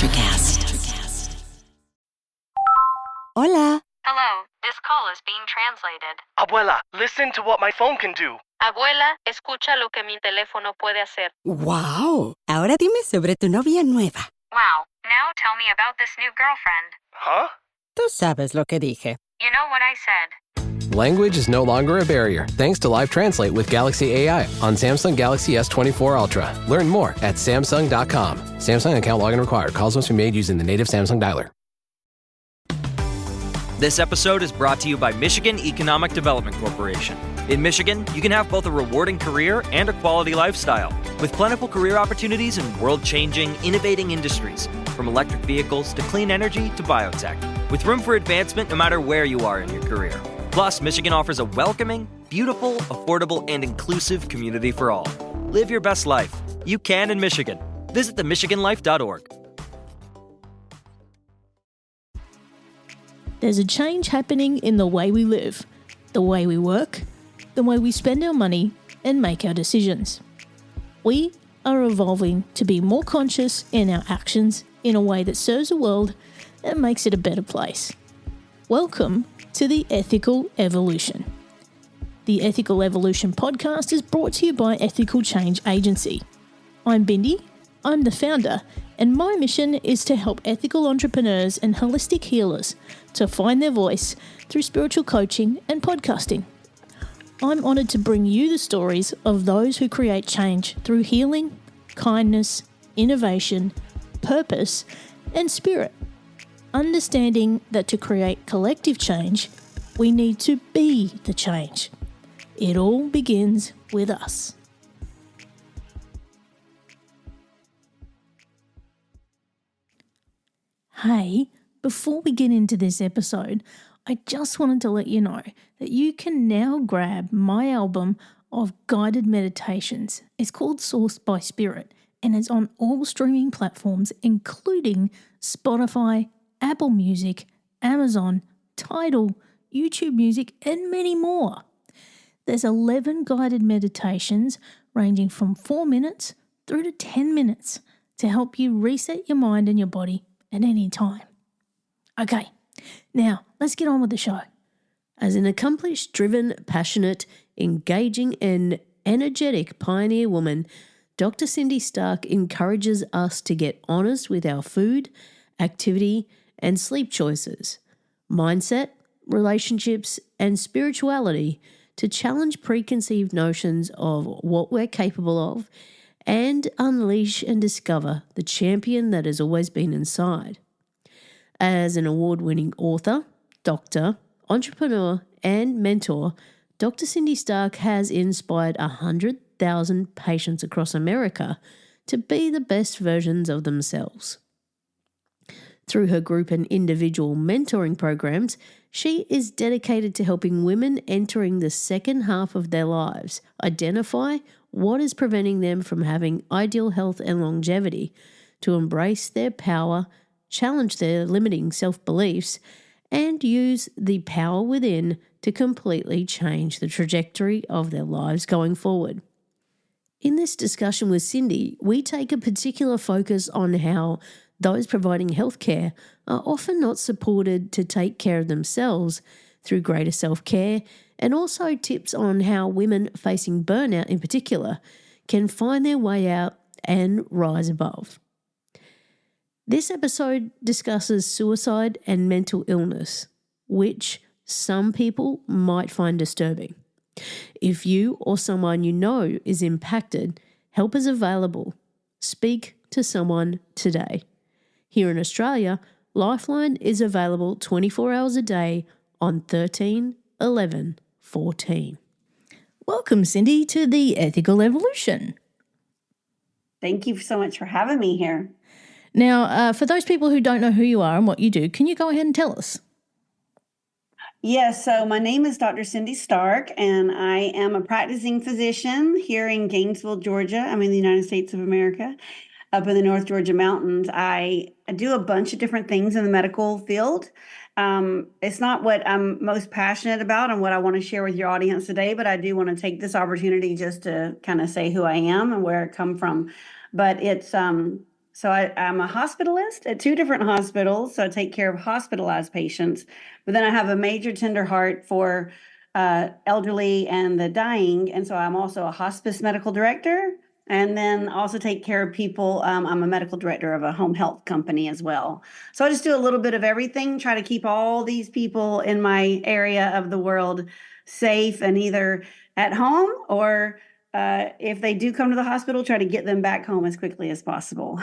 Electrocast. Hola. Hello, this call is being translated. Abuela, listen to what my phone can do. Abuela, escucha lo que mi teléfono puede hacer. Wow. Ahora dime sobre tu novia nueva. Wow, now tell me about this new girlfriend. Huh? Tú sabes lo que dije. You know what I said. Language is no longer a barrier thanks to Live Translate with Galaxy AI on Samsung Galaxy S24 Ultra. Learn more at Samsung.com. Samsung account login required. Calls must be made using the native Samsung dialer. This episode is brought to you by Michigan Economic Development Corporation. In Michigan, you can have both a rewarding career and a quality lifestyle, with plentiful career opportunities in world-changing, innovating industries, from electric vehicles to clean energy to biotech, with room for advancement no matter where you are in your career. Plus, Michigan offers a welcoming, beautiful, affordable, and inclusive community for all. Live your best life. You can in Michigan. Visit themichiganlife.org. There's a change happening in the way we live, the way we work, the way we spend our money and make our decisions. We are evolving to be more conscious in our actions in a way that serves the world and makes it a better place. Welcome to the Ethical Evolution. The Ethical Evolution podcast is brought to you by Ethical Change Agency. I'm Bindi, I'm the founder, and my mission is to help ethical entrepreneurs and holistic healers to find their voice through spiritual coaching and podcasting. I'm honoured to bring you the stories of those who create change through healing, kindness, innovation, purpose, and spirit. Understanding that to create collective change, we need to be the change. It all begins with us. Hey, before we get into this episode, I just wanted to let you know that you can now grab my album of guided meditations. It's called Sourced by Spirit, and it's on all streaming platforms, including Spotify, Apple Music, Amazon, Tidal, YouTube Music, and many more. There's 11 guided meditations ranging from 4 minutes through to 10 minutes to help you reset your mind and your body at any time. Okay, now let's get on with the show. As an accomplished, driven, passionate, engaging, and energetic pioneer woman, Dr. Cindy Starke encourages us to get honest with our food, activity, and sleep choices, mindset, relationships, and spirituality to challenge preconceived notions of what we're capable of and unleash and discover the champion that has always been inside. As an award-winning author, doctor, entrepreneur, and mentor, Dr. Cindy Starke has inspired 100,000 patients across America to be the best versions of themselves. Through her group and individual mentoring programs, she is dedicated to helping women entering the second half of their lives identify what is preventing them from having ideal health and longevity, to embrace their power, challenge their limiting self-beliefs, and use the power within to completely change the trajectory of their lives going forward. In this discussion with Cindy, we take a particular focus on how those providing healthcare are often not supported to take care of themselves through greater self-care, and also tips on how women facing burnout in particular can find their way out and rise above. This episode discusses suicide and mental illness, which some people might find disturbing. If you or someone you know is impacted, help is available. Speak to someone today. Here in Australia, Lifeline is available 24 hours a day on 13 11 14. Welcome, Cindy, to the Ethical Evolution. Thank you so much for having me here. Now, for those people who don't know who you are and what you do, can you go ahead and tell us? Yes, so my name is Dr. Cindy Starke, and I am a practicing physician here in Gainesville, Georgia. I'm in the United States of America, up in the North Georgia mountains. I do a bunch of different things in the medical field. It's not what I'm most passionate about and what I want to share with your audience today, but I do want to take this opportunity just to kind of say who I am and where I come from. But it's So I'm a hospitalist at 2 different hospitals. So I take care of hospitalized patients, but then I have a major tender heart for elderly and the dying. And so I'm also a hospice medical director, and then also take care of people. I'm a medical director of a home health company as well. So I just do a little bit of everything, try to keep all these people in my area of the world safe and either at home or if they do come to the hospital, try to get them back home as quickly as possible.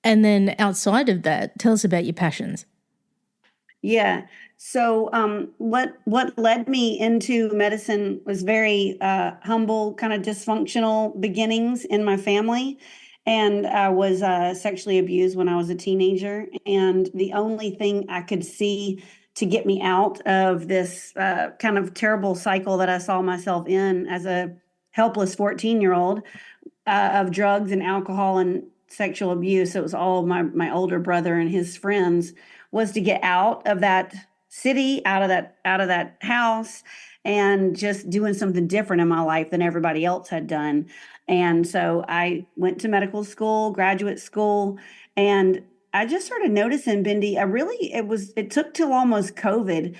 And then outside of that, tell us about your passions. Yeah. So what led me into medicine was very humble, kind of dysfunctional beginnings in my family. And I was sexually abused when I was a teenager. And the only thing I could see to get me out of this kind of terrible cycle that I saw myself in as a helpless 14-year-old of drugs and alcohol and sexual abuse. It was all my older brother and his friends, was to get out of that city, out of that house, and just doing something different in my life than everybody else had done. And so I went to medical school, graduate school, and I just started noticing, Bindi, it took till almost COVID,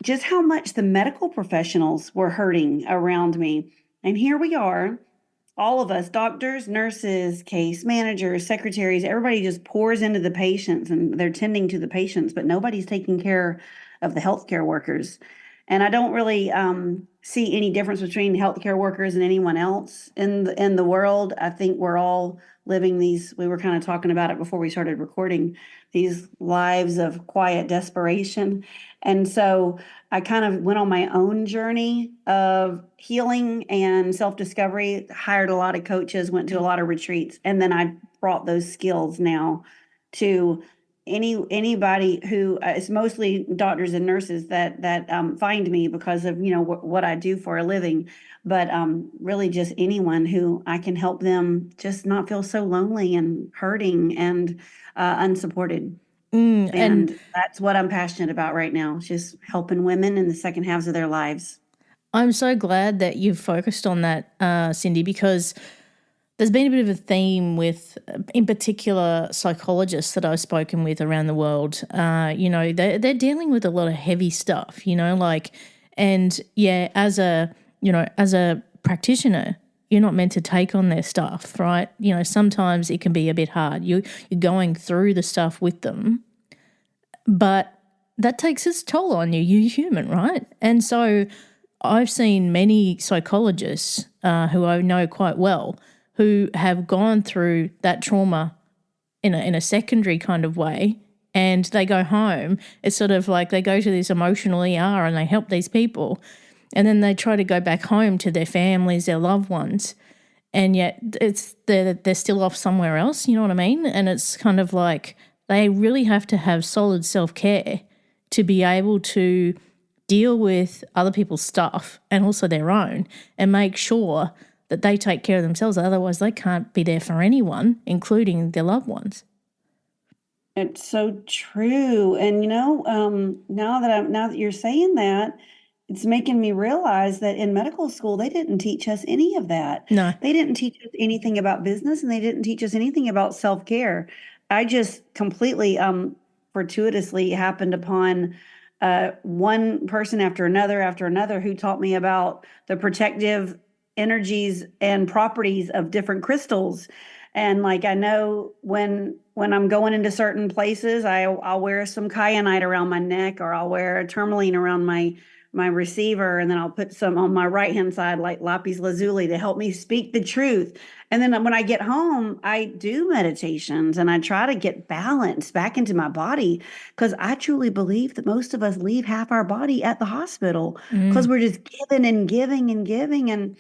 just how much the medical professionals were hurting around me. And here we are, all of us, doctors, nurses, case managers, secretaries, everybody just pours into the patients and they're tending to the patients, but nobody's taking care of the healthcare workers. And I don't really see any difference between healthcare workers and anyone else in the world. I think we're all living these, we were kind of talking about it before we started recording, these lives of quiet desperation. And so I kind of went on my own journey of healing and self-discovery, hired a lot of coaches, went to a lot of retreats, and then I brought those skills now to anybody who it's mostly doctors and nurses that find me because of what I do for a living, but really just anyone who I can help them just not feel so lonely and hurting and unsupported. And that's what I'm passionate about right now, just helping women in the second halves of their lives. I'm so glad that you've focused on that, Cindy, because there's been a bit of a theme with, in particular, psychologists that I've spoken with around the world. They're dealing with a lot of heavy stuff, and yeah, as a practitioner, you're not meant to take on their stuff, right? Sometimes it can be a bit hard. You're going through the stuff with them, but that takes its toll on you. You're human, right? And so I've seen many psychologists who I know quite well who have gone through that trauma in a secondary kind of way, and they go home. It's sort of like they go to this emotional ER and they help these people, and then they try to go back home to their families, their loved ones, and yet they're still off somewhere else, you know what I mean? And it's kind of like they really have to have solid self-care to be able to deal with other people's stuff and also their own, and make sure that they take care of themselves. Otherwise, they can't be there for anyone, including their loved ones. It's so true. And now that you're saying that, it's making me realize that in medical school, they didn't teach us any of that. No. They didn't teach us anything about business, and they didn't teach us anything about self-care. I just completely fortuitously happened upon one person after another who taught me about the protective energies and properties of different crystals. And I know when I'm going into certain places, I'll wear some kyanite around my neck, or I'll wear a tourmaline around my receiver, and then I'll put some on my right hand side like lapis lazuli to help me speak the truth. And then when I get home, I do meditations and I try to get balance back into my body, because I truly believe that most of us leave half our body at the hospital because we're just giving and giving and giving. And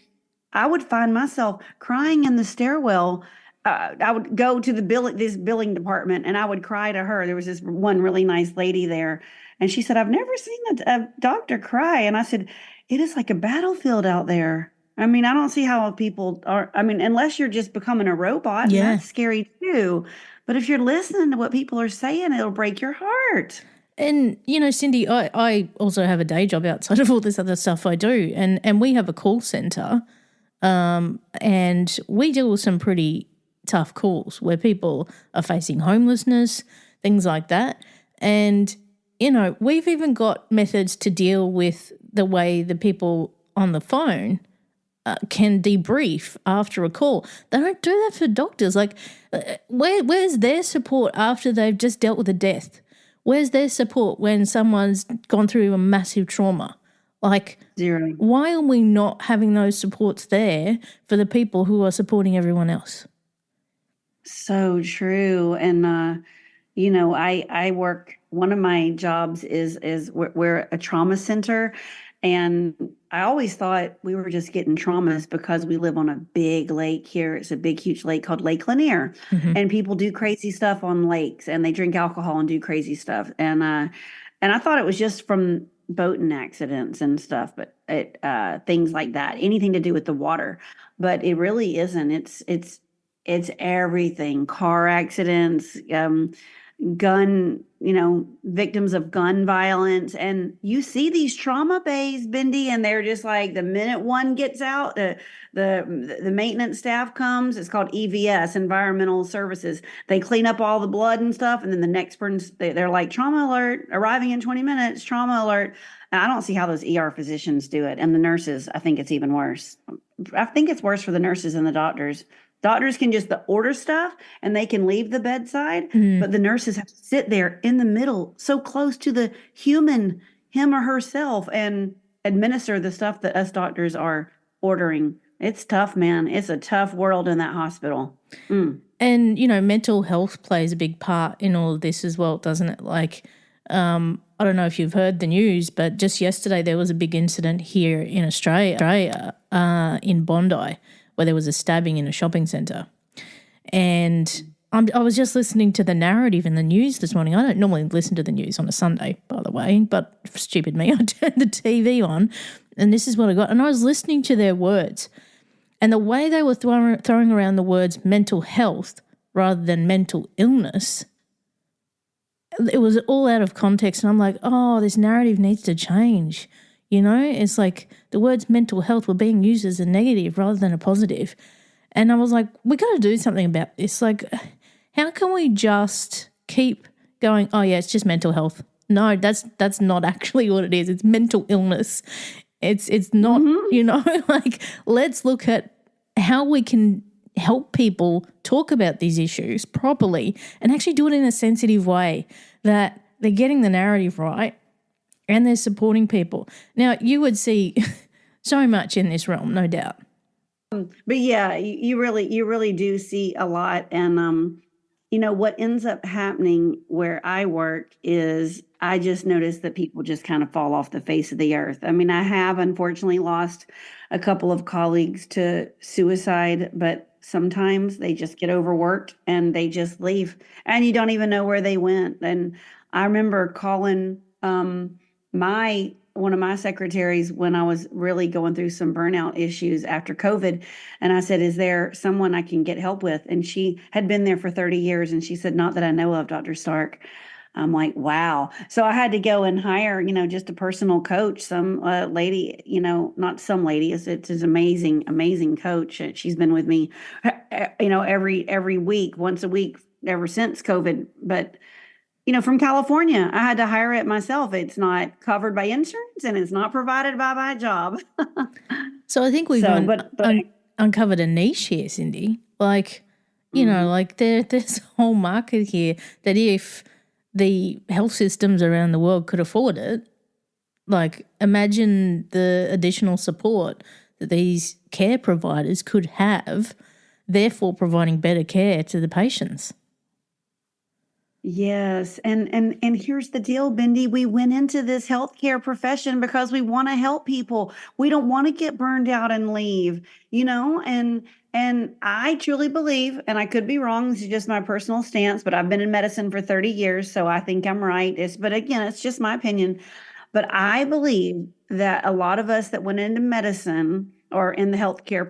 I would find myself crying in the stairwell. I would go to this billing department, and I would cry to her. There was this one really nice lady there, and she said, "I've never seen a doctor cry." And I said, "It is like a battlefield out there. I mean, I don't see how people are. I mean, unless you're just becoming a robot, Yeah. and that's scary too. But if you're listening to what people are saying, it'll break your heart." And, Cindy, I also have a day job outside of all this other stuff I do, and we have a call center, and we deal with some pretty tough calls where people are facing homelessness, things like that. And, you know, we've even got methods to deal with the way the people on the phone can debrief after a call. They don't do that for doctors. Like, where's their support after they've just dealt with a death? Where's their support when someone's gone through a massive trauma? Like, Zero. why are we not having those supports there for the people who are supporting everyone else? So true. And, you know, I work, one of my jobs is we're a trauma center. And I always thought we were just getting traumas because we live on a big lake here. It's a big, huge lake called Lake Lanier. And people do crazy stuff on lakes, and they drink alcohol and do crazy stuff. And I thought it was just from boating accidents and stuff, but things like that, anything to do with the water. But it really isn't. It's everything. Car accidents, gun, you know, victims of gun violence. And you see these trauma bays, Bindi, and they're just like, the minute one gets out, the maintenance staff comes. It's called EVS, Environmental Services. They clean up all the blood and stuff, and then the next person's, they're like, trauma alert, arriving in 20 minutes, trauma alert. And I don't see how those ER physicians do it. And the nurses, I think it's even worse. I think it's worse for the nurses than the doctors. Doctors can just order stuff and they can leave the bedside, but the nurses have to sit there in the middle, so close to the human, him or herself, and administer the stuff that us doctors are ordering. It's tough, man. It's a tough world in that hospital. And, you know, mental health plays a big part in all of this as well, doesn't it? Like, I don't know if you've heard the news, but just yesterday there was a big incident here in Australia, in Bondi, where there was a stabbing in a shopping centre. And I was just listening to the narrative in the news this morning. I don't normally listen to the news on a Sunday, by the way, but stupid me, I turned the TV on and this is what I got. And I was listening to their words, and the way they were throwing around the words mental health rather than mental illness, it was all out of context. And I'm like, oh, this narrative needs to change. You know, it's like the words mental health were being used as a negative rather than a positive. And I was like, we got to do something about this. Like, how can we just keep going, oh, yeah, it's just mental health? No, that's not actually what it is. It's mental illness. It's not, you know, like, let's look at how we can help people talk about these issues properly and actually do it in a sensitive way that they're getting the narrative right. And they're supporting people. Now, you would see so much in this realm, no doubt. But yeah, you really do see a lot. And, you know, what ends up happening where I work is I just notice that people just kind of fall off the face of the earth. I mean, I have unfortunately lost a couple of colleagues to suicide, but sometimes they just get overworked and they just leave. And you don't even know where they went. And I remember calling one of my secretaries when I was really going through some burnout issues after COVID. And I said, is there someone I can get help with? And she had been there for 30 years. And she said, not that I know of, Dr. Stark. I'm like, wow. So I had to go and hire, you know, just a personal coach, some lady, you know, not some lady, it's an amazing, amazing coach. She's been with me, you know, every week, once a week, ever since COVID. But you know, from California, I had to hire it myself. It's not covered by insurance and it's not provided by my job. So I think we've uncovered a niche here, Cindy. Like, you know, like there's a whole market here that if the health systems around the world could afford it, like imagine the additional support that these care providers could have, therefore providing better care to the patients. Yes. And here's the deal, Bindi. We went into this healthcare profession because we want to help people. We don't want to get burned out and leave, you know, and I truly believe, and I could be wrong, this is just my personal stance, but I've been in medicine for 30 years, so I think I'm right. But again, it's just my opinion. But I believe that a lot of us that went into medicine or in the healthcare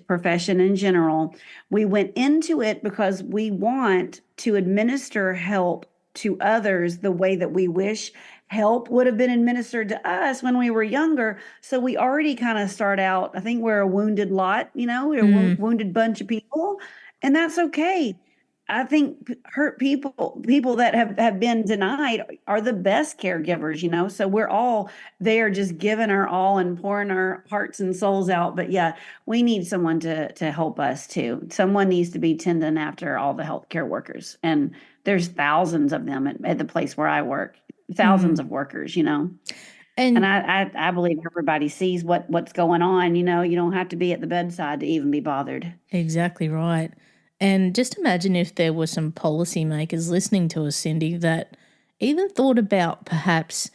profession in general, we went into it because we want to administer help to others the way that we wish help would have been administered to us when we were younger. So we already kind of start out, I think we're a wounded lot, you know, we're a wounded bunch of people. And that's okay. I think hurt people that have been denied are the best caregivers, So we're all there just giving our all and pouring our hearts and souls out. But yeah, we need someone to help us too. Someone needs to be tending after all the healthcare workers. And there's thousands of them at the place where I work, thousands of workers, And I believe everybody sees what's going on. You don't have to be at the bedside to even be bothered. Exactly right. And just imagine if there were some policymakers listening to us, Cindy, that even thought about perhaps,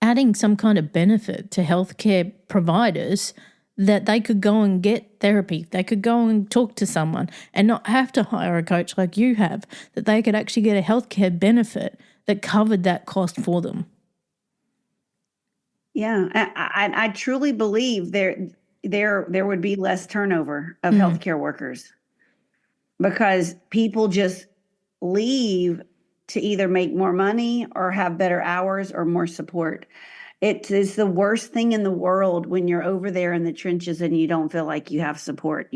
adding some kind of benefit to healthcare providers that they could go and get therapy. They could go and talk to someone and not have to hire a coach like you have, that they could actually get a healthcare benefit that covered that cost for them. Yeah, I truly believe there would be less turnover of healthcare workers because people just leave to either make more money or have better hours or more support. It is the worst thing in the world when you're over there in the trenches and you don't feel like you have support,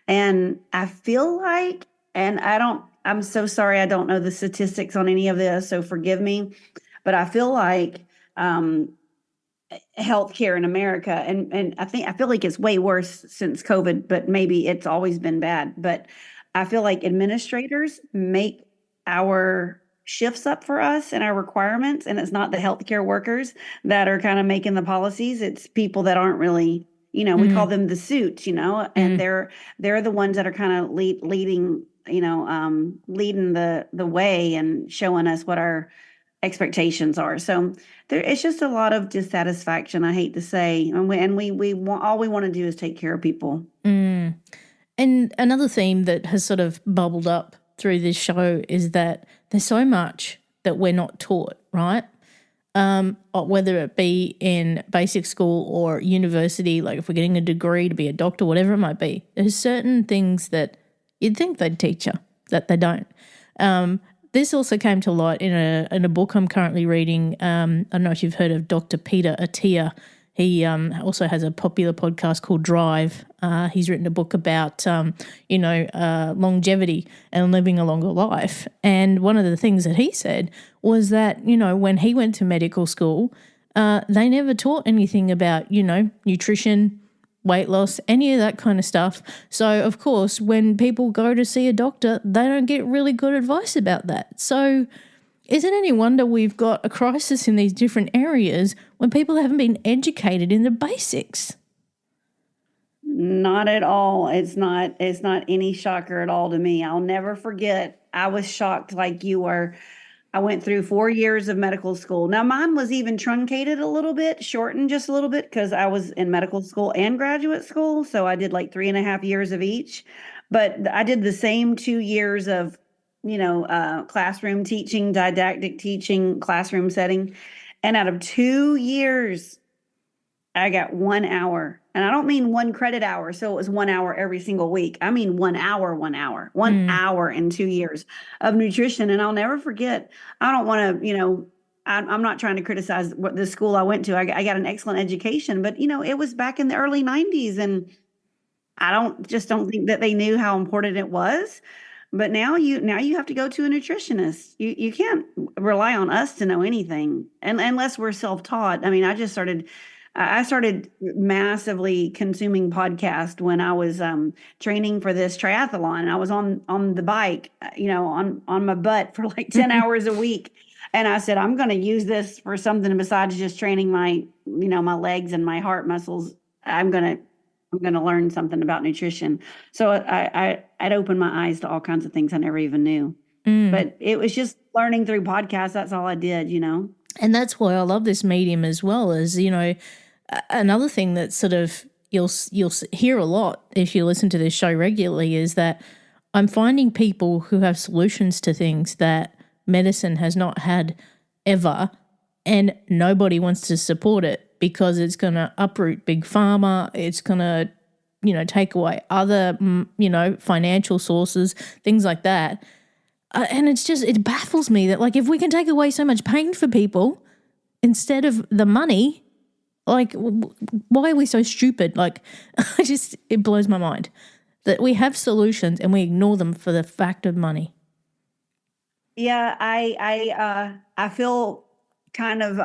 And I feel like, I'm so sorry, I don't know the statistics on any of this, so forgive me, but I feel like healthcare in America, and I feel like it's way worse since COVID, but maybe it's always been bad. But I feel like administrators make our shifts up for us and our requirements, and it's not the healthcare workers that are kind of making the policies. It's people that aren't really, we call them the suits, and they're the ones that are kind of leading the way and showing us what our expectations are. So it's just a lot of dissatisfaction, I hate to say. And we want, all we want to do is take care of people. And another theme that has sort of bubbled up through this show is that there's so much that we're not taught, right? Whether it be in basic school or university, like if we're getting a degree to be a doctor, whatever it might be, there's certain things that you'd think they'd teach you that they don't. This also came to light in a book I'm currently reading. I don't know if you've heard of Dr. Peter Attia. He also has a popular podcast called Drive. He's written a book about, longevity and living a longer life. And one of the things that he said was that, when he went to medical school, they never taught anything about, nutrition, weight loss, any of that kind of stuff. So, of course, when people go to see a doctor, they don't get really good advice about that. So is it any wonder we've got a crisis in these different areas when people haven't been educated in the basics? Not at all. It's not any shocker at all to me. I'll never forget. I was shocked like you were. I went through 4 years of medical school. Now, mine was even truncated a little bit, shortened just a little bit because I was in medical school and graduate school. So I did like 3.5 years of each. But I did the same 2 years of, classroom teaching, didactic teaching, classroom setting. And out of 2 years, I got 1 hour. And I don't mean 1 credit hour. So it was 1 hour every single week. I mean 1 hour, 1 hour, 1 hour in 2 years of nutrition. And I'll never forget. I don't want to, I'm not trying to criticize what the school I went to. I got an excellent education, but it was back in the early 90s. And I don't think that they knew how important it was. But now you have to go to a nutritionist. You can't rely on us to know anything unless we're self-taught. I mean, I started massively consuming podcasts when I was training for this triathlon. And I was on the bike, on my butt for like 10 hours a week. And I said, I'm going to use this for something besides just training my, my legs and my heart muscles. I'm going to learn something about nutrition. So I'd opened my eyes to all kinds of things I never even knew. But it was just learning through podcasts. That's all I did, And that's why I love this medium as well as, another thing that sort of you'll hear a lot if you listen to this show regularly is that I'm finding people who have solutions to things that medicine has not had ever, and nobody wants to support it because it's going to uproot big pharma. It's going to, take away other, financial sources, things like that. And it baffles me that, like, if we can take away so much pain for people instead of the money, like, why are we so stupid? Like, it blows my mind. that we have solutions and we ignore them for the fact of money. Yeah, I feel kind of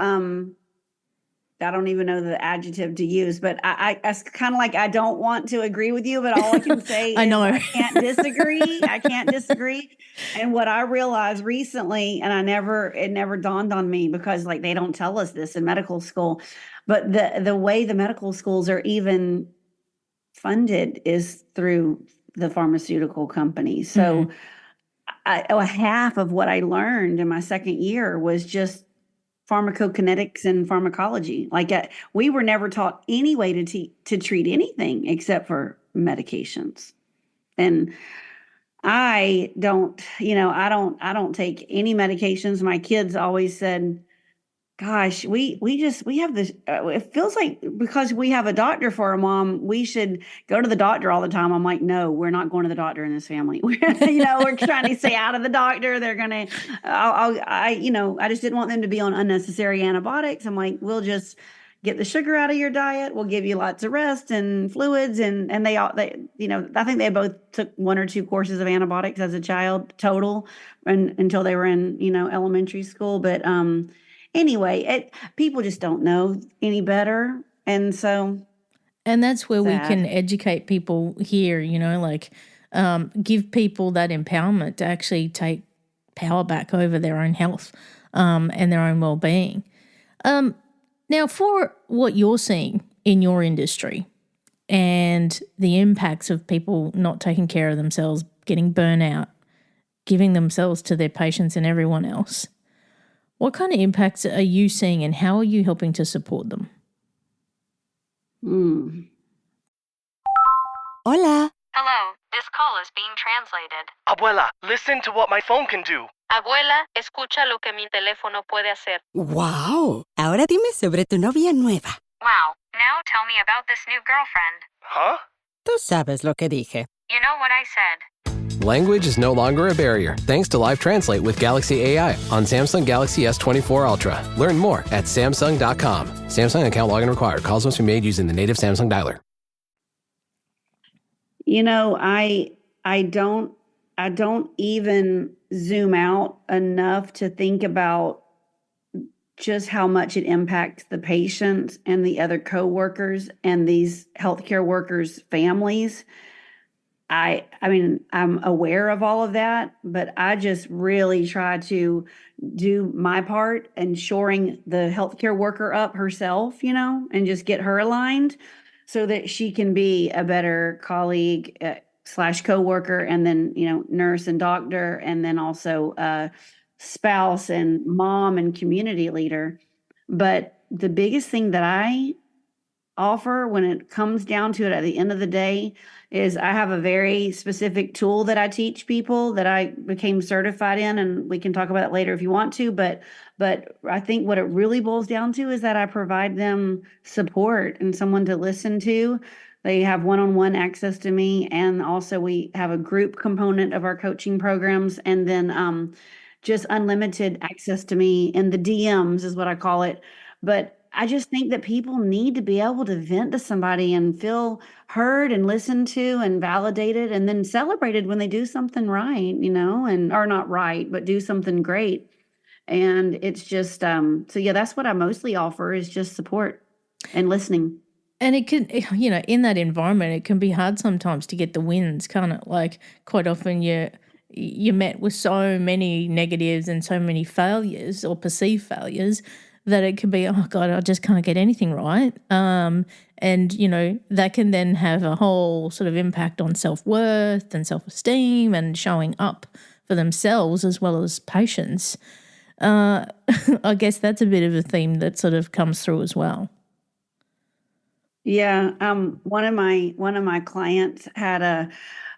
I don't even know the adjective to use, but it's kind of like I don't want to agree with you, but all I can say I is know. I can't disagree. I can't disagree. And what I realized recently, and it never dawned on me because like they don't tell us this in medical school, but the way the medical schools are even funded is through the pharmaceutical companies. So half of what I learned in my second year was just pharmacokinetics and pharmacology. Like we were never taught any way to treat anything except for medications. And I don't take any medications. My kids always said, gosh, we have this, it feels like because we have a doctor for a mom, we should go to the doctor all the time. I'm like, no, we're not going to the doctor in this family. We're trying to stay out of the doctor. They're going to, I just didn't want them to be on unnecessary antibiotics. I'm like, we'll just get the sugar out of your diet. We'll give you lots of rest and fluids. And I think they both took 1 or 2 courses of antibiotics as a child total until they were in, elementary school. But, anyway, people just don't know any better. And that's where we sad. can educate people here, give people that empowerment to actually take power back over their own health and their own well-being. Now, for what you're seeing in your industry and the impacts of people not taking care of themselves, getting burnout, giving themselves to their patients and everyone else, what kind of impacts are you seeing and how are you helping to support them? Hola. Hello, this call is being translated. Abuela, listen to what my phone can do. Abuela, escucha lo que mi teléfono puede hacer. ¡Wow! Ahora dime sobre tu novia nueva. Wow, now tell me about this new girlfriend. Huh? Tú sabes lo que dije. You know what I said. Language is no longer a barrier thanks to Live Translate with Galaxy AI on Samsung Galaxy S24 Ultra. Learn more at Samsung.com. Samsung account login required. Calls must be made using the native Samsung dialer. I don't even zoom out enough to think about just how much it impacts the patients and the other coworkers and these healthcare workers' families. I mean, I'm aware of all of that, but I just really try to do my part in shoring the healthcare worker up herself, and just get her aligned so that she can be a better colleague / coworker, and then, nurse and doctor, and then also spouse and mom and community leader. But the biggest thing that I offer when it comes down to it at the end of the day is I have a very specific tool that I teach people that I became certified in, and we can talk about it later if you want to, but I think what it really boils down to is that I provide them support and someone to listen to. They have one-on-one access to me, and also we have a group component of our coaching programs, and then just unlimited access to me in the DMs is what I call it. But I just think that people need to be able to vent to somebody and feel heard and listened to and validated and then celebrated when they do something right, or not right, but do something great. And it's just, so yeah, that's what I mostly offer is just support and listening. And it can, in that environment, it can be hard sometimes to get the wins, can't it? Like quite often you're met with so many negatives and so many failures or perceived failures that it can be, oh God, I just can't get anything right. And, that can then have a whole sort of impact on self-worth and self-esteem and showing up for themselves as well as patients. I guess that's a bit of a theme that sort of comes through as well. Yeah. One of my clients had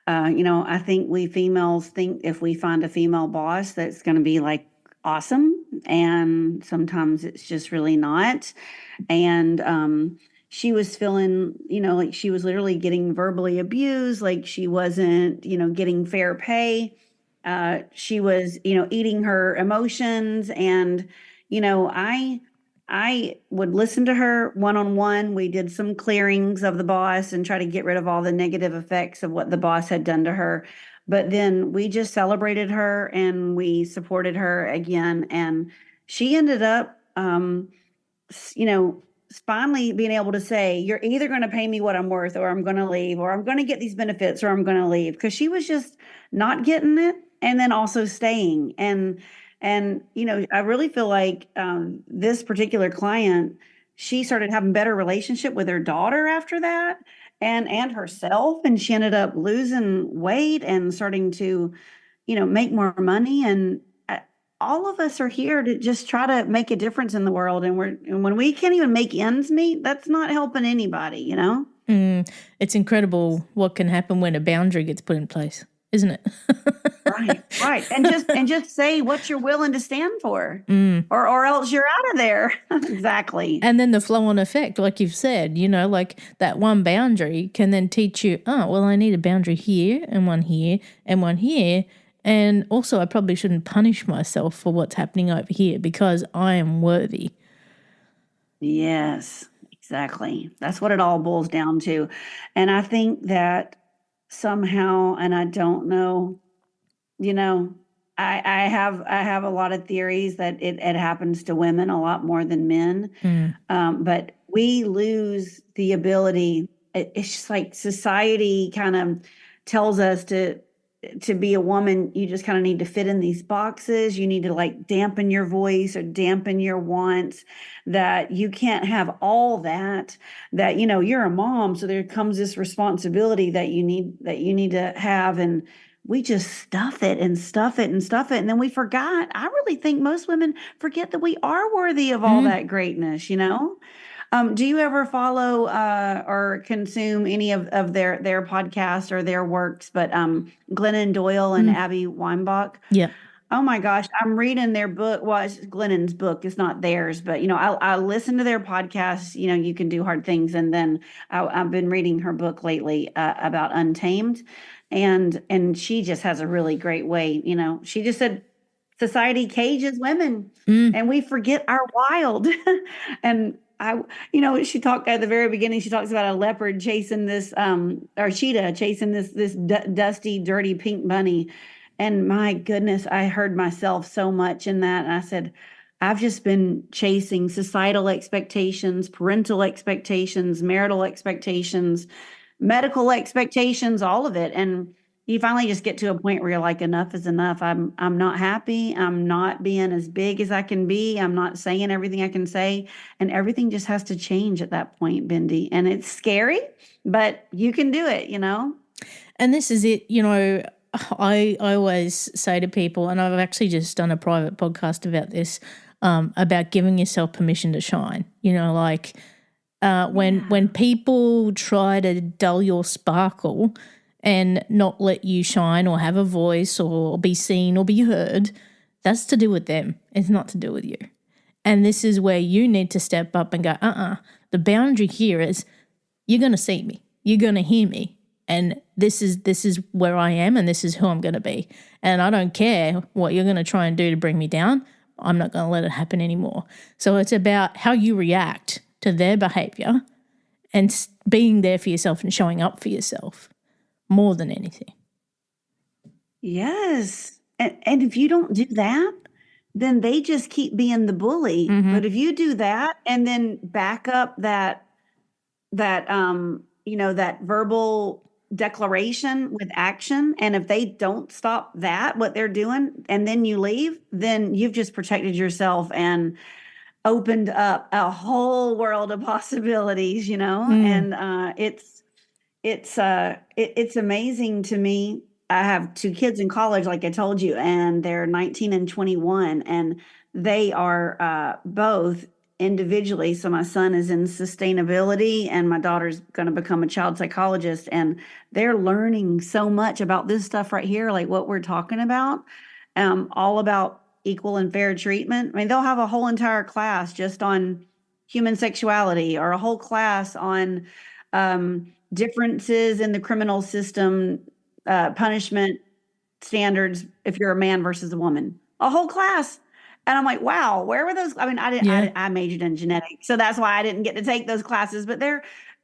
I think we females think if we find a female boss, that's going to be like awesome. And sometimes it's just really not. And she was feeling, like she was literally getting verbally abused, like she wasn't, getting fair pay. She was, eating her emotions. And, I I would listen to her one-on-one. We did some clearings of the boss and try to get rid of all the negative effects of what the boss had done to her. But then we just celebrated her and we supported her again. And she ended up, you know, finally being able to say, you're either going to pay me what I'm worth or I'm going to leave, or I'm going to get these benefits or I'm going to leave. Because she was just not getting it and then also staying. And you know, I really feel like this particular client, she started having better relationship with her daughter after that, and herself, and she ended up losing weight and starting to, you know, make more money. And all of us are here to just try to make a difference in the world. And when we can't even make ends meet, that's not helping anybody, you know? It's incredible what can happen when a boundary gets put in place, isn't it? Right. And just say what you're willing to stand for, or else you're out of there. Exactly. And then the flow-on effect, like you've said, you know, like that one boundary can then teach you, oh, well, I need a boundary here and one here and one here. And also I probably shouldn't punish myself for what's happening over here because I am worthy. Yes, exactly. That's what it all boils down to. And I think that somehow, and I don't know, you know, I have a lot of theories that it happens to women a lot more than men. But we lose the ability. It's just like society kind of tells us to be a woman, you just kind of need to fit in these boxes. You need to like dampen your voice or dampen your wants, that you can't have all that, that, you know, you're a mom. So there comes this responsibility that you need to have. And we just stuff it and stuff it and stuff it. And then we forgot. I really think most women forget that we are worthy of all that greatness, you know? Do you ever follow or consume any of their podcasts or their works? But Glennon Doyle and Abby Weinbach. Yeah. Oh my gosh, I'm reading their book. Well, it's Glennon's book. It's not theirs, but you know, I listen to their podcasts. You know, You Can Do Hard Things, and then I've been reading her book lately about Untamed, and she just has a really great way. You know, she just said society cages women, and we forget our wild. And you know, she talked at the very beginning, she talks about a leopard chasing this, or cheetah chasing this dusty, dirty pink bunny. And my goodness, I heard myself so much in that. And I said, I've just been chasing societal expectations, parental expectations, marital expectations, medical expectations, all of it. And you finally just get to a point where you're like, enough is enough. I'm not happy. I'm not being as big as I can be. I'm not saying everything I can say. And everything just has to change at that point, Bindi. And it's scary, but you can do it, you know? And this is it, you know, I always say to people, and I've actually just done a private podcast about this, about giving yourself permission to shine. You know, like when people try to dull your sparkle and not let you shine or have a voice or be seen or be heard, that's to do with them. It's not to do with you. And this is where you need to step up and go, the boundary here is you're going to see me. You're going to hear me. And this is where I am and this is who I'm going to be. And I don't care what you're going to try and do to bring me down. I'm not going to let it happen anymore. So it's about how you react to their behavior and being there for yourself and showing up for yourself more than anything. Yes. And if you don't do that, then they just keep being the bully. But if you do that and then back up that you know, that verbal declaration with action, and if they don't stop that, what they're doing, and then you leave, then you've just protected yourself and opened up a whole world of possibilities, you know? And it's amazing to me. I have two kids in college, like I told you, and they're 19 and 21, and they are both individually. So my son is in sustainability and my daughter's going to become a child psychologist, and they're learning so much about this stuff right here, like what we're talking about, all about equal and fair treatment. I mean, they'll have a whole entire class just on human sexuality, or a whole class on differences in the criminal system, punishment standards if you're a man versus a woman, a whole class. And I'm like, wow, where were those? I mean, Yeah. I majored in genetics, so that's why I didn't get to take those classes. But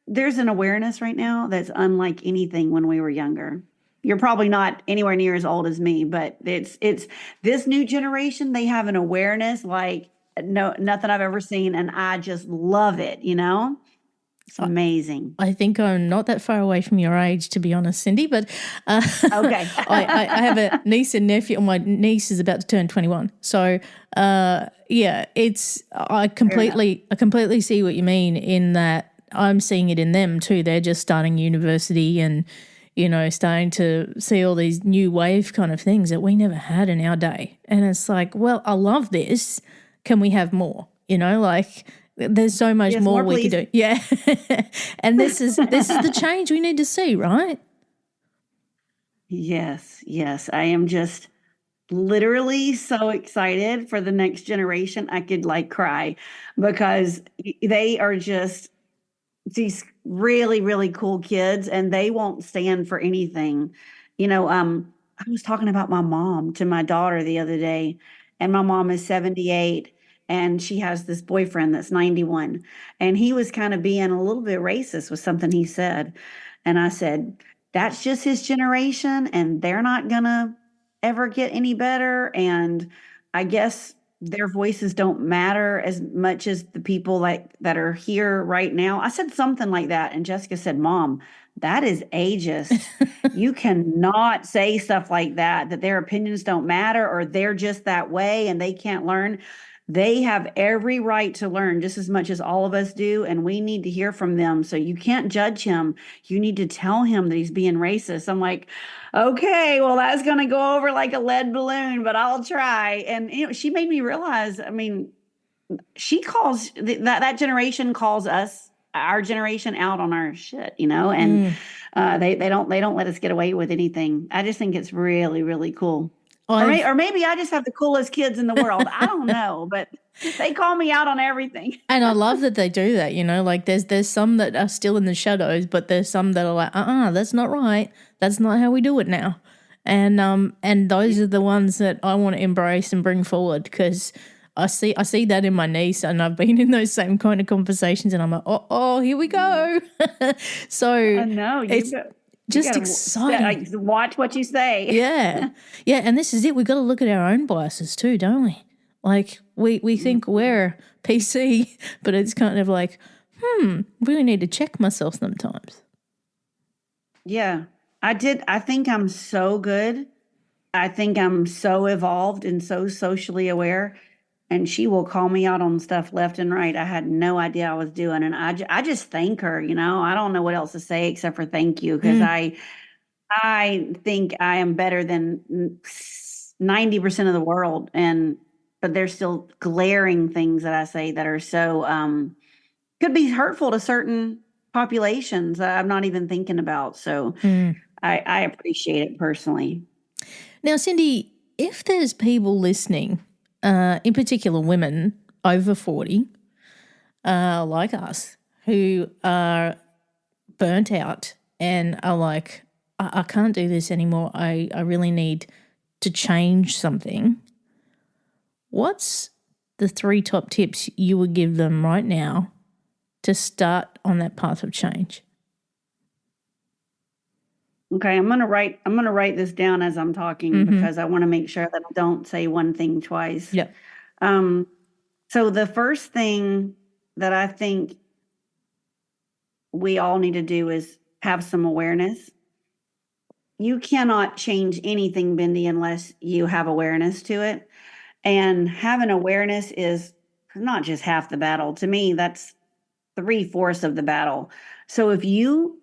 there's an awareness right now that's unlike anything when we were younger. You're probably not anywhere near as old as me, but it's this new generation. They have an awareness like nothing I've ever seen, and I just love it. It's amazing. I think I'm not that far away from your age, to be honest, Cindy, but Okay. I have a niece and nephew, and my niece is about to turn 21. So, yeah, I completely see what you mean in that I'm seeing it in them too. They're just starting university and, starting to see all these new wave kind of things that we never had in our day. And it's like, well, I love this. Can we have more? There's so much more we could do. Yeah. And this is the change we need to see, right? Yes. I am just literally so excited for the next generation. I could cry because they are just these really, really cool kids, and they won't stand for anything. I was talking about my mom to my daughter the other day, and my mom is 78 and she has this boyfriend that's 91. And he was kind of being a little bit racist with something he said. And I said, that's just his generation, and they're not gonna ever get any better. And I guess their voices don't matter as much as the people that are here right now. I said something like that, and Jessica said, Mom, that is ageist. You cannot say stuff like that their opinions don't matter or they're just that way and they can't learn. They have every right to learn just as much as all of us do, and we need to hear from them. So you can't judge him. You need to tell him that he's being racist. I'm like, okay, well, that's going to go over like a lead balloon, but I'll try. And she made me realize, I mean, she calls that generation calls us, our generation, out on our shit, and they don't let us get away with anything. I just think it's really, really cool. Or maybe I just have the coolest kids in the world. I don't know, but they call me out on everything. And I love that they do that, like there's some that are still in the shadows, but there's some that are like, that's not right. That's not how we do it now. And those are the ones that I want to embrace and bring forward, because I see that in my niece, and I've been in those same kind of conversations, and I'm like, oh, here we go. So I know just exciting. Watch what you say. Yeah. And this is it. We've got to look at our own biases too, don't we? Like we think we're PC, but it's kind of like, really need to check myself sometimes. Yeah, I think I'm so good. I think I'm so evolved and so socially aware. And she will call me out on stuff left and right. I had no idea I was doing. And I just thank her, I don't know what else to say except for thank you. Because I think I am better than 90% of the world. But there's still glaring things that I say that are so, could be hurtful to certain populations that I'm not even thinking about. So I appreciate it personally. Now, Cindy, if there's people listening, in particular women over 40, like us, who are burnt out and are like, I can't do this anymore. I really need to change something. What's the 3 top tips you would give them right now to start on that path of change? Okay, I'm gonna write this down as I'm talking because I want to make sure that I don't say one thing twice. Yeah. So the first thing that I think we all need to do is have some awareness. You cannot change anything, Bindi, unless you have awareness to it. And having awareness is not just half the battle. To me, that's 3/4 of the battle. So if you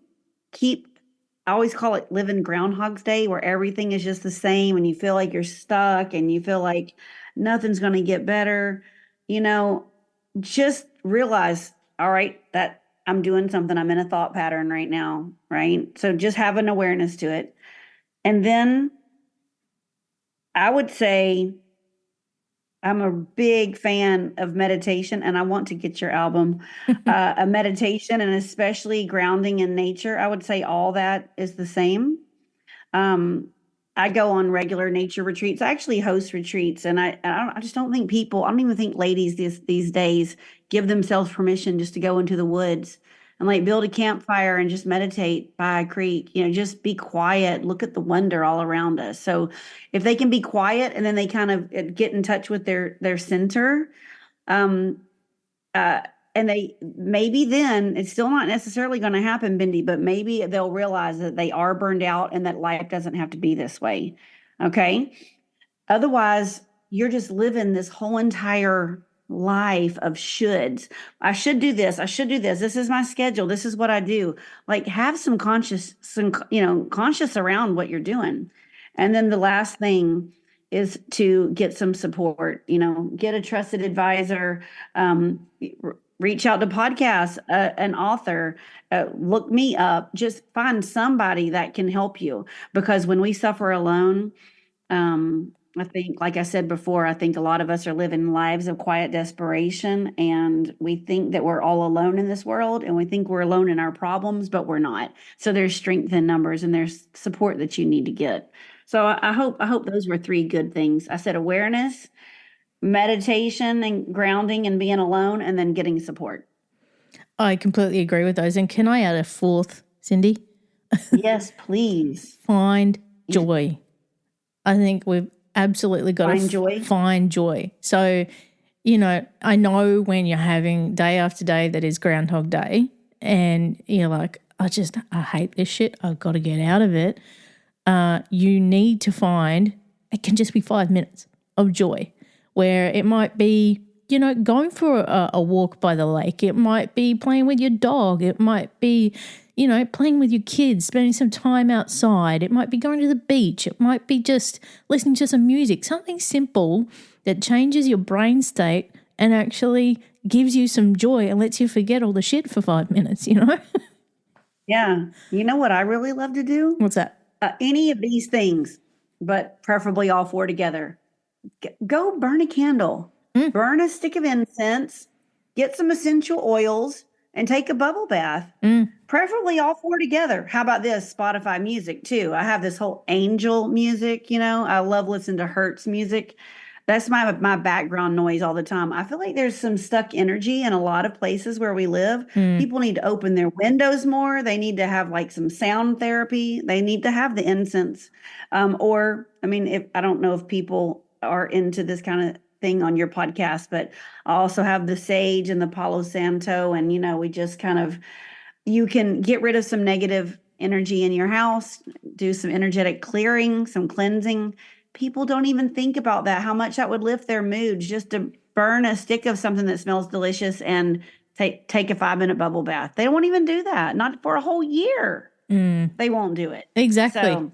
I always call it living Groundhog's Day, where everything is just the same and you feel like you're stuck and you feel like nothing's going to get better, just realize, all right, that I'm doing something. I'm in a thought pattern right now, right? So just have an awareness to it. And then I would say I'm a big fan of meditation, and I want to get your album, a meditation, and especially grounding in nature. I would say all that is the same. I I go on regular nature retreats. I actually host retreats, and I just don't think people. I don't even think ladies these days give themselves permission just to go into the woods and like build a campfire and just meditate by a creek. Just be quiet, look at the wonder all around us. So if they can be quiet and then they kind of get in touch with their center, um, and they maybe then it's still not necessarily going to happen, Bindi, but maybe they'll realize that they are burned out and that life doesn't have to be this way. Okay. Otherwise, you're just living this whole entire life of shoulds. I should do this. I should do this. This is my schedule. This is what I do. Like have some conscious around what you're doing. And then the last thing is to get some support, get a trusted advisor, reach out to podcasts, an author, look me up, just find somebody that can help you. Because when we suffer alone, I think, like I said before, I think a lot of us are living lives of quiet desperation, and we think that we're all alone in this world, and we think we're alone in our problems, but we're not. So there's strength in numbers, and there's support that you need to get. So I hope those were 3 good things. I said awareness, meditation and grounding and being alone, and then getting support. I completely agree with those. And can I add a 4th, Cindy? Yes, please. Find joy. I think we've absolutely got to find joy. So, I know when you're having day after day that is Groundhog Day and you're like, I hate this shit. I've got to get out of it. You need to find, it can just be 5 minutes of joy, where it might be, going for a walk by the lake. It might be playing with your dog. It might be, playing with your kids, spending some time outside. It might be going to the beach. It might be just listening to some music, something simple that changes your brain state and actually gives you some joy and lets you forget all the shit for 5 minutes, Yeah. You know what I really love to do? What's that? Any of these things, but preferably all 4 together. Go burn a candle, burn a stick of incense, get some essential oils, and take a bubble bath. Preferably all 4 together. How about this? Spotify music too. I have this whole angel music, I love listening to Hertz music. That's my background noise all the time. I feel like there's some stuck energy in a lot of places where we live. People need to open their windows more. They need to have like some sound therapy. They need to have the incense. I don't know if people are into this kind of thing on your podcast, but I also have the sage and the Palo Santo. And, we just you can get rid of some negative energy in your house, do some energetic clearing, some cleansing. People don't even think about that, how much that would lift their moods just to burn a stick of something that smells delicious and take a 5-minute bubble bath. They won't even do that, not for a whole year. They won't do it. Exactly. So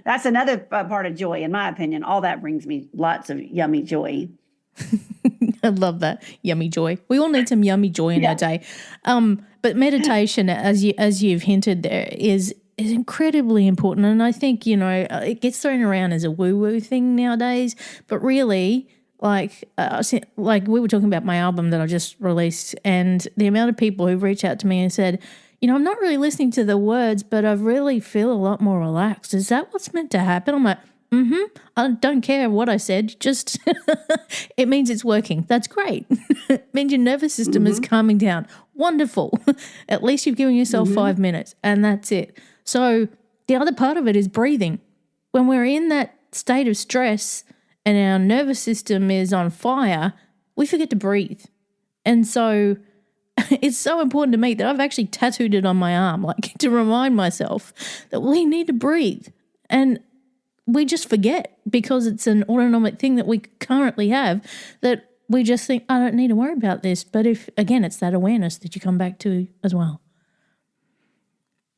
that's another part of joy, in my opinion. All that brings me lots of yummy joy. I love that. Yummy joy. We all need some yummy joy in our day. But meditation, as you've hinted there, is incredibly important. And I think, it gets thrown around as a woo-woo thing nowadays. But really, like we were talking about my album that I just released, and the amount of people who've reached out to me and said, I'm not really listening to the words, but I really feel a lot more relaxed. Is that what's meant to happen? I'm like, I don't care what I said. Just it means it's working. That's great. It means your nervous system is calming down. Wonderful. At least you've given yourself 5 minutes, and that's it. So the other part of it is breathing. When we're in that state of stress and our nervous system is on fire, we forget to breathe. And so it's so important to me that I've actually tattooed it on my arm, like to remind myself that we need to breathe. And we just forget because it's an autonomic thing that we currently have, that we just think, I don't need to worry about this. But if, again, it's that awareness that you come back to as well.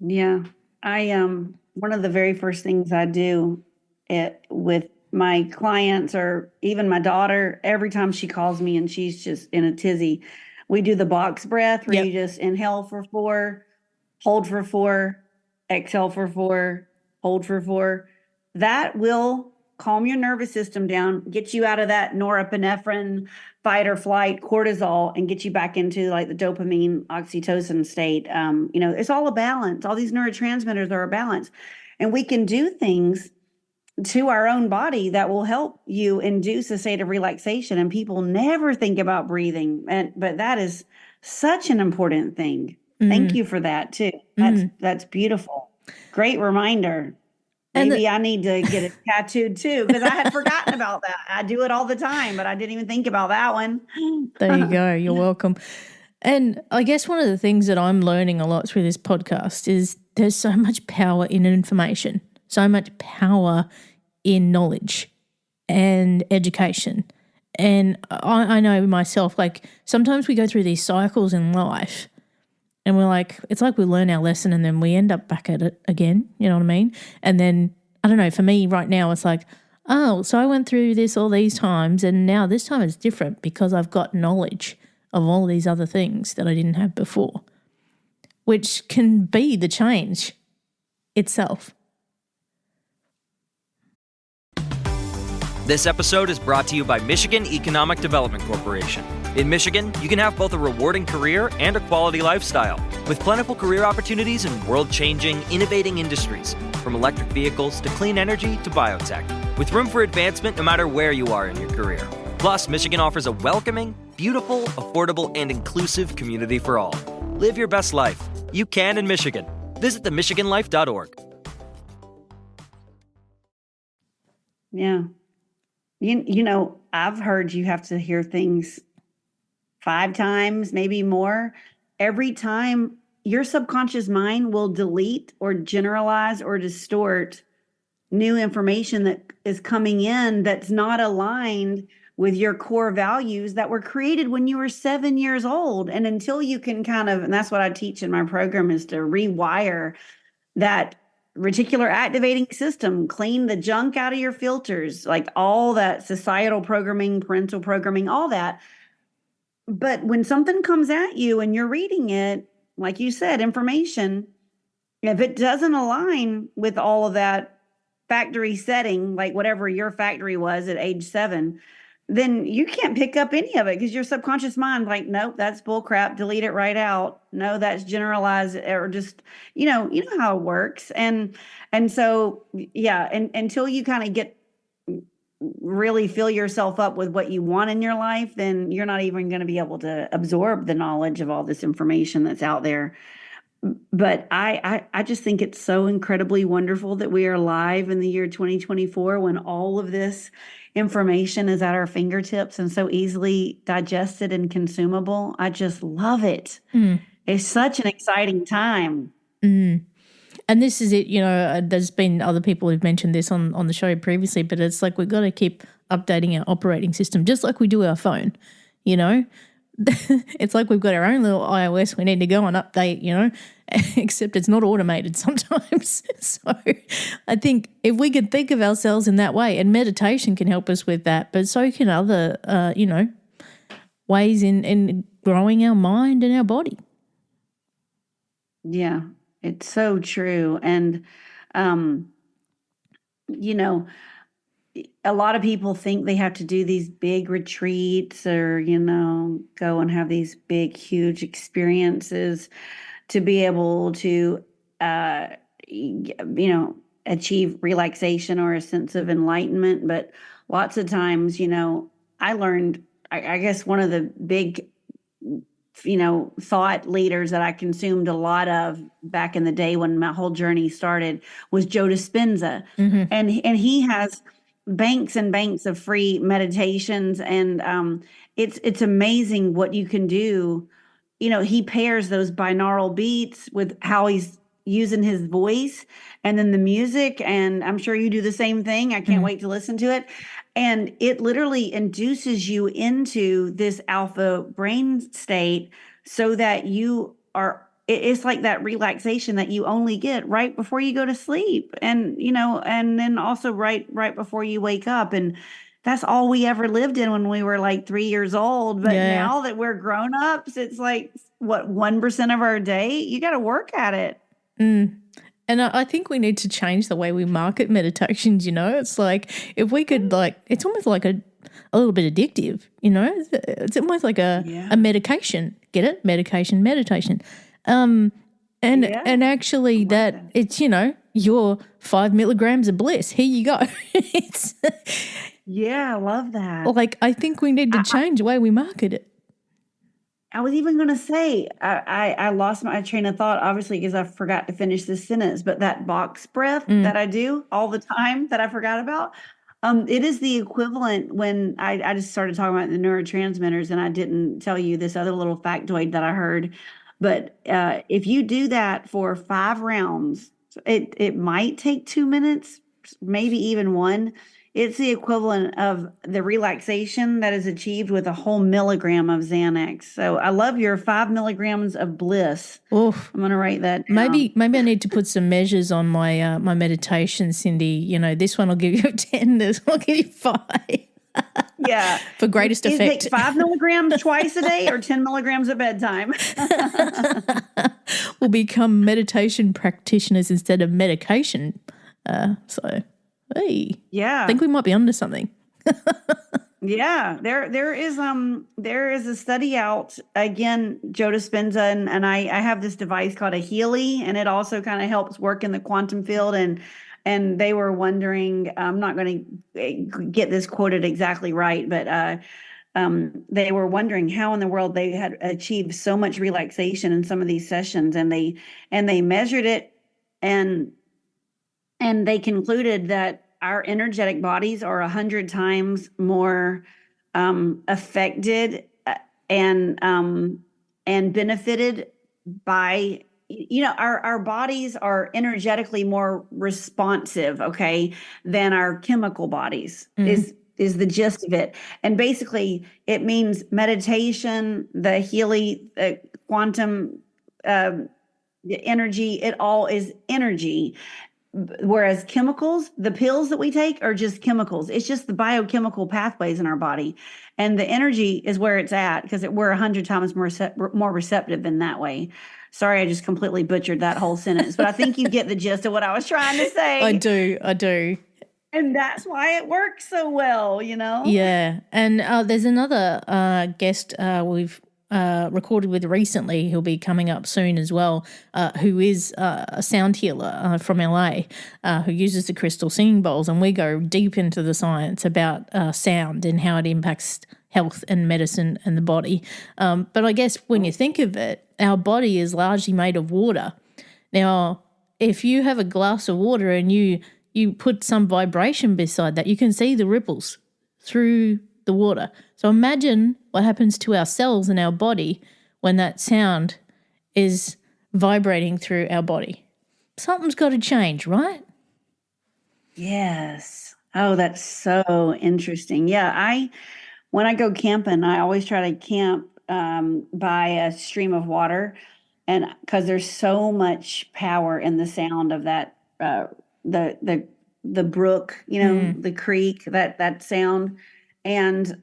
Yeah. One of the very first things I do with my clients, or even my daughter, every time she calls me and she's just in a tizzy, we do the box breath where you just inhale for 4, hold for 4, exhale for 4, hold for 4. That will calm your nervous system down, get you out of that norepinephrine, fight or flight, cortisol, and get you back into like the dopamine, oxytocin state. It's all a balance. All these neurotransmitters are a balance. And we can do things to our own body that will help you induce a state of relaxation. And people never think about breathing, but that is such an important thing. Thank you for that too. That's beautiful. Great reminder. Maybe I need to get it tattooed too, because I had forgotten about that. I do it all the time, but I didn't even think about that one. There you go. You're welcome. And I guess one of the things that I'm learning a lot through this podcast is there's so much power in information, so much power in knowledge and education. And I know myself, like sometimes we go through these cycles in life and we're like, it's like we learn our lesson and then we end up back at it again, you know what I mean? And then, I don't know, for me right now, it's like, oh, so I went through this all these times and now this time it's different because I've got knowledge of all these other things that I didn't have before, which can be the change itself. This episode is brought to you by Michigan Economic Development Corporation. In Michigan, you can have both a rewarding career and a quality lifestyle, with plentiful career opportunities in world-changing, innovating industries, from electric vehicles to clean energy to biotech, with room for advancement no matter where you are in your career. Plus, Michigan offers a welcoming, beautiful, affordable, and inclusive community for all. Live your best life. You can in Michigan. Visit themichiganlife.org. Yeah. You know, I've heard you have to hear things 5 times, maybe more. Every time your subconscious mind will delete or generalize or distort new information that is coming in that's not aligned with your core values that were created when you were 7 years old. And until you can and that's what I teach in my program, is to rewire that reticular activating system, clean the junk out of your filters, like all that societal programming, parental programming, all that. But when something comes at you and you're reading it, like you said, information, if it doesn't align with all of that factory setting, like whatever your factory was at age 7, then you can't pick up any of it because your subconscious mind, like, nope, that's bull crap, delete it right out. No, that's generalized, or just, you know how it works. And so, yeah, and until you kind of get really fill yourself up with what you want in your life, then you're not even going to be able to absorb the knowledge of all this information that's out there. But I just think it's so incredibly wonderful that we are alive in the year 2024 when all of this information is at our fingertips and so easily digested and consumable. I just love it. It's such an exciting time. And this is it, there's been other people who've mentioned this on the show previously, but it's like we've got to keep updating our operating system just like we do our phone, It's like we've got our own little iOS we need to go and update, except it's not automated sometimes. So I think if we could think of ourselves in that way, and meditation can help us with that, but so can other, ways in growing our mind and our body. Yeah, it's so true. And, a lot of people think they have to do these big retreats or, go and have these big, huge experiences to be able to, achieve relaxation or a sense of enlightenment. But lots of times, I learned, I guess one of the big, thought leaders that I consumed a lot of back in the day when my whole journey started was Joe Dispenza. And he has banks and banks of free meditations. And it's amazing what you can do. He pairs those binaural beats with how he's using his voice and then the music. And I'm sure you do the same thing. I can't wait to listen to it. And it literally induces you into this alpha brain state so that you are, it's like that relaxation that you only get right before you go to sleep. And, and then also right before you wake up. And that's all we ever lived in when we were like 3 years old. But now that we're grown ups, it's like, 1% of our day? You got to work at it. And I think we need to change the way we market meditations, It's like if we could it's almost like a little bit addictive, It's almost like a medication. Get it? Medication. And actually that it's, your 5 milligrams of bliss. Here you go. It's Yeah, I love that. like, I think we need to change the way we market it. I was even going to say, I lost my train of thought, obviously, because I forgot to finish this sentence, but that box breath that I do all the time that I forgot about, it is the equivalent when I just started talking about the neurotransmitters, and I didn't tell you this other little factoid that I heard. But if you do that for 5 rounds, it might take 2 minutes, maybe even 1. It's the equivalent of the relaxation that is achieved with a whole milligram of Xanax. So I love your 5 milligrams of bliss. Oof. I'm going to write that down. Maybe I need to put some measures on my my meditation, Cindy. You know, this one will give you 10, this one will give you 5. Yeah. For greatest You effect. take 5 milligrams twice a day or 10 milligrams at bedtime. We'll become meditation practitioners instead of medication. So, hey, Yeah. I think we might be onto something. Yeah, there is a study out, again, Joe Dispenza, and I have this device called a Healy, and it also kind of helps work in the quantum field, and they were wondering, I'm not going to get this quoted exactly right, but they were wondering how in the world they had achieved so much relaxation in some of these sessions, and they measured it, and they concluded that our energetic bodies are 100 times more affected and benefited by, our bodies are energetically more responsive, okay, than our chemical bodies is the gist of it. And basically it means meditation, the Healy, quantum, the energy, it all is energy. Whereas chemicals, the pills that we take are just chemicals. It's just the biochemical pathways in our body. And the energy is where it's at because we're 100 times more receptive in that way. Sorry, I just completely butchered that whole sentence, but I think you get the gist of what I was trying to say. I do. And that's why it works so well, Yeah. And there's another guest we've recorded with recently, who'll be coming up soon as well, who is a sound healer from LA, who uses the crystal singing bowls, and we go deep into the science about sound and how it impacts health and medicine and the body. But I guess when you think of it, our body is largely made of water. Now, if you have a glass of water and you put some vibration beside that, you can see the ripples through the water. So imagine what happens to our cells in our body when that sound is vibrating through our body. Something's got to change, right? Yes. Oh, that's so interesting. Yeah, when I go camping, I always try to camp by a stream of water, and because there's so much power in the sound of that, the brook, the creek, that sound. And,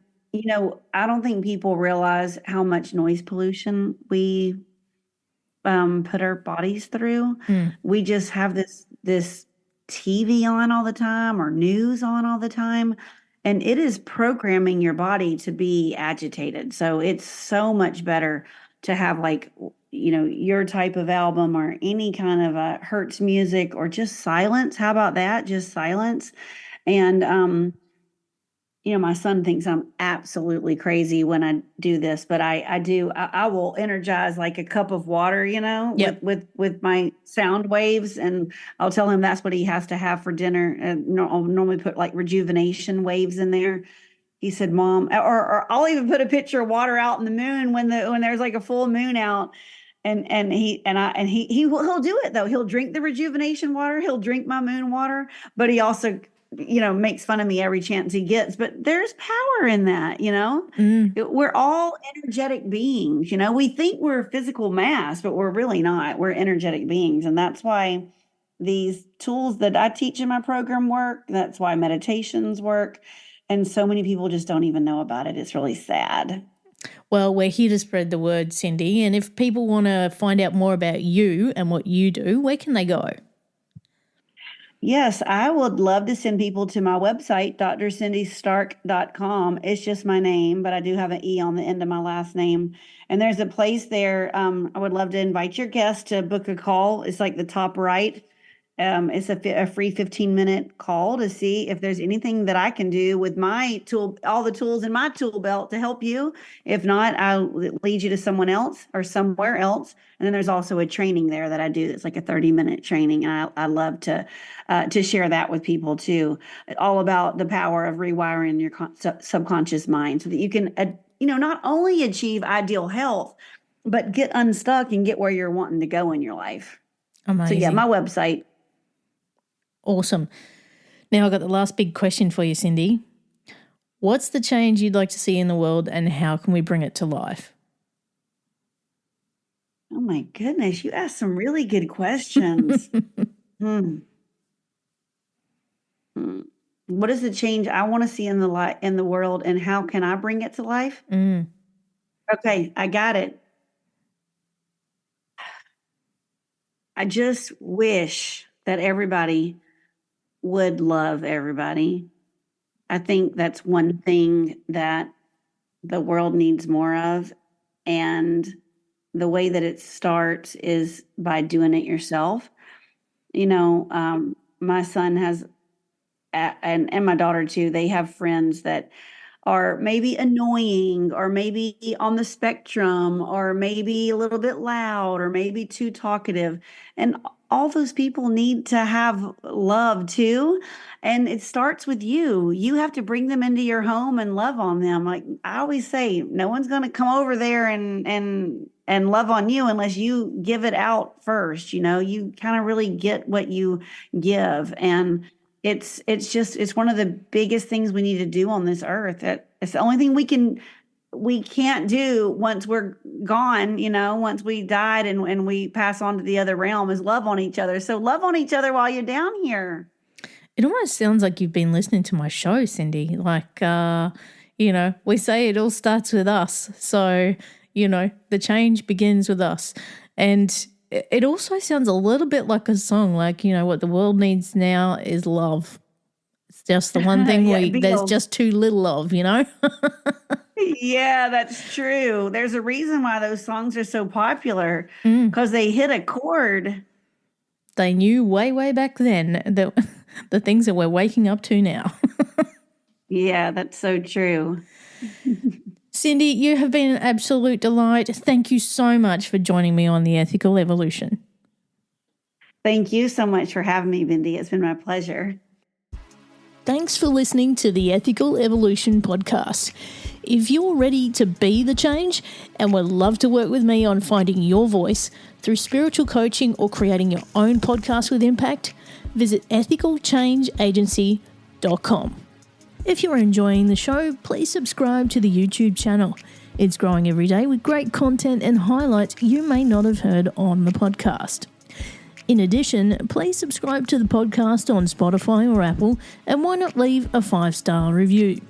I don't think people realize how much noise pollution we put our bodies through. We just have this TV on all the time or news on all the time, and it is programming your body to be agitated. So it's so much better to have your type of album or any kind of Hertz music or just silence. How about that? Just silence. And, my son thinks I'm absolutely crazy when I do this, but I will energize like a cup of water, Yep. with my sound waves. And I'll tell him that's what he has to have for dinner. And I'll normally put like rejuvenation waves in there. He said, Mom, or I'll even put a picture of water out in the moon when there's like a full moon out. And he'll do it though. He'll drink the rejuvenation water. He'll drink my moon water, but he also, makes fun of me every chance he gets. But there's power in that, We're all energetic beings. We think we're physical mass, but we're really not. We're energetic beings. And that's why these tools that I teach in my program work. That's why meditations work. And so many people just don't even know about it. It's really sad. Well, we're here to spread the word, Cindy. And if people want to find out more about you and what you do, where can they go? Yes, I would love to send people to my website, drscindystarke.com. It's just my name, but I do have an E on the end of my last name. And there's a place there. I would love to invite your guests to book a call. It's like the top right. It's a free 15-minute call to see if there's anything that I can do with my tool, all the tools in my tool belt to help you. If not, I'll lead you to someone else or somewhere else. And then there's also a training there that I do. It's like a 30-minute training. And I love to share that with people too. All about the power of rewiring your subconscious mind so that you can, not only achieve ideal health, but get unstuck and get where you're wanting to go in your life. Amazing. So yeah, my website. Awesome. Now I've got the last big question for you, Cindy. What's the change you'd like to see in the world and how can we bring it to life? Oh my goodness, you asked some really good questions. What is the change I want to see in the world and how can I bring it to life? Okay, I got it. I just wish that everybody would love everybody. I think that's one thing that the world needs more of. And the way that it starts is by doing it yourself. My son has, and my daughter too, they have friends that are maybe annoying or maybe on the spectrum or maybe a little bit loud or maybe too talkative. And all those people need to have love too. And it starts with you. You have to bring them into your home and love on them. Like I always say, no one's going to come over there and love on you unless you give it out first. You kind of really get what you give. And it's one of the biggest things we need to do on this earth. It's the only thing we can't do once we're gone, once we died and we pass on to the other realm is love on each other. So love on each other while you're down here. It almost sounds like you've been listening to my show, Cindy. Like, we say it all starts with us. So, the change begins with us. And it also sounds a little bit like a song, like, what the world needs now is love. It's just the one thing there's just too little of, Yeah, that's true. There's a reason why those songs are so popular because they hit a chord. They knew way, way back then the things that we're waking up to now. Yeah, that's so true. Cindy, you have been an absolute delight. Thank you so much for joining me on The Ethical Evolution. Thank you so much for having me, Bindi. It's been my pleasure. Thanks for listening to the Ethical Evolution podcast. If you're ready to be the change and would love to work with me on finding your voice through spiritual coaching or creating your own podcast with impact, visit ethicalchangeagency.com. If you're enjoying the show, please subscribe to the YouTube channel. It's growing every day with great content and highlights you may not have heard on the podcast. In addition, please subscribe to the podcast on Spotify or Apple, and why not leave a 5-star review?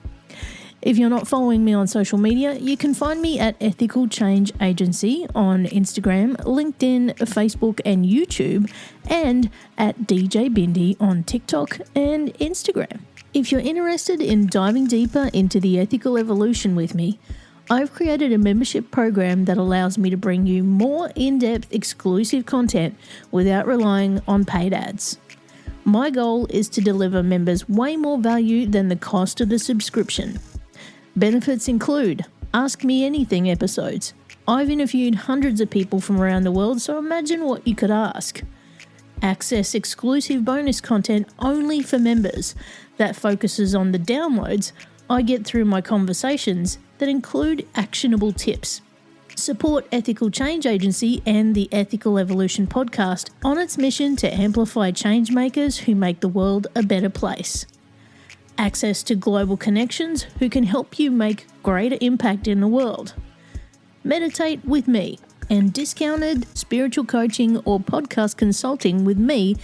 If you're not following me on social media, you can find me at Ethical Change Agency on Instagram, LinkedIn, Facebook and YouTube, and at DJ Bindi on TikTok and Instagram. If you're interested in diving deeper into the ethical evolution with me, I've created a membership program that allows me to bring you more in-depth exclusive content without relying on paid ads. My goal is to deliver members way more value than the cost of the subscription. Benefits include Ask Me Anything episodes. I've interviewed hundreds of people from around the world, so imagine what you could ask. Access exclusive bonus content only for members that focuses on the downloads I get through my conversations that include actionable tips. Support Ethical Change Agency and the Ethical Evolution podcast on its mission to amplify change makers who make the world a better place. Access to global connections who can help you make greater impact in the world. Meditate with me and discounted spiritual coaching or podcast consulting with me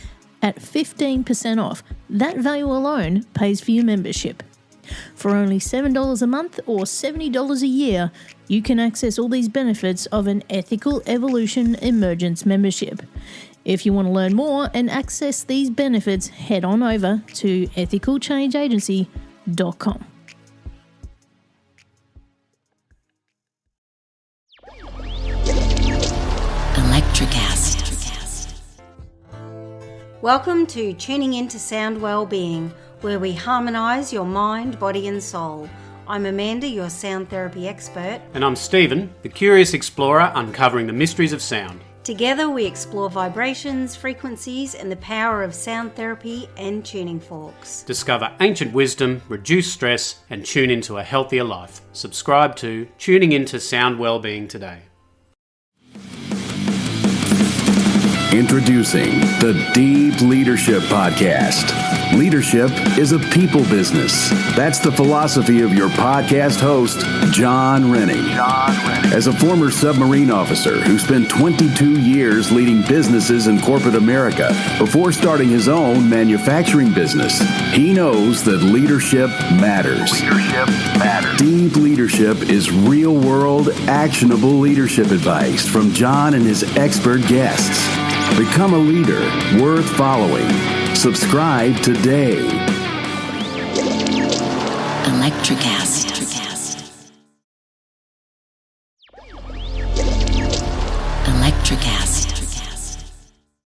at 15% off. That value alone pays for your membership. For only $7 a month or $70 a year, you can access all these benefits of an Ethical Evolution Emergence membership. If you want to learn more and access these benefits, head on over to ethicalchangeagency.com. Welcome to Tuning Into Sound Wellbeing, where we harmonise your mind, body and soul. I'm Amanda, your sound therapy expert. And I'm Stephen, the curious explorer uncovering the mysteries of sound. Together we explore vibrations, frequencies and the power of sound therapy and tuning forks. Discover ancient wisdom, reduce stress and tune into a healthier life. Subscribe to Tuning Into Sound Wellbeing today. Introducing the Deep Leadership Podcast. Leadership is a people business. That's the philosophy of your podcast host, John Rennie. As a former submarine officer who spent 22 years leading businesses in corporate America before starting his own manufacturing business, he knows that leadership matters. Deep Leadership is real-world, actionable leadership advice from John and his expert guests. Become a leader worth following. Subscribe today. Electricast. Electricast.